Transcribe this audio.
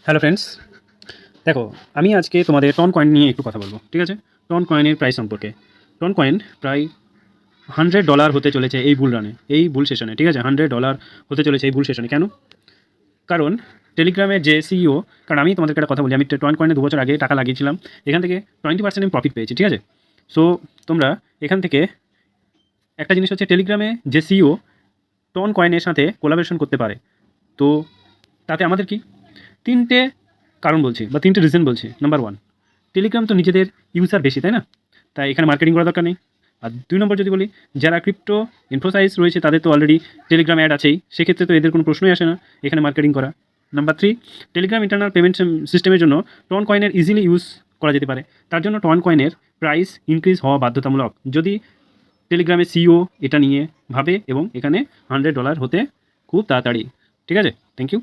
Hello friends, দেখো আমি আজকে তোমাদের টন কয়েন নিয়ে একটু কথা বলবো। ঠিক আছে, টন কয়েনের প্রাইস সম্পর্কে। টন কয়েন প্রায় $100 হতে চলেছে এই বুল রানে, এই বুল সেশনে। ঠিক আছে, $100 হতে চলেছে এই বুল সেশনে। কেন? কারণ টেলিগ্রামের যে সিইও, কারণ আমি তোমাদেরকে একটা কথা বলি, আমি টন কয়েনে 2 বছর আগে টাকা লাগিয়েছিলাম, এখান থেকে 20% আমি প্রফিট পেয়েছি। ঠিক আছে, সো তোমরা এখান থেকে একটা জিনিস হচ্ছে, টেলিগ্রামে যে সিইও টন কয়েনের সাথে কোলাবোরেশন করতে পারে, তো তাতে আমাদের কি? 3টে কারণ বলছি বা 3টে রিজন বলছি। নাম্বার 1, টেলিগ্রাম তো নিজেদের ইউজার বেশি, তাই না? তাই এখানে মার্কেটিং করা দরকার নেই। আর 2 নম্বর যদি বলি, যারা ক্রিপ্টো ইনফোসাইজ রয়েছে তাদের তো অলরেডি টেলিগ্রাম অ্যাড আছেই, সেক্ষেত্রে তো এদের কোনো প্রশ্নই আসে না এখানে মার্কেটিং করা। নাম্বার 3, টেলিগ্রাম ইন্টারনাল পেমেন্ট সিস্টেমের জন্য টন কয়েনের ইজিলি ইউজ করা যেতে পারে, তার জন্য টন কয়েনের প্রাইস ইনক্রিজ হওয়া বাধ্যতামূলক যদি টেলিগ্রামের সিইও এটা নিয়ে ভাবে এবং এখানে $100 হতে খুব তাড়াতাড়ি। ঠিক আছে, থ্যাংক ইউ।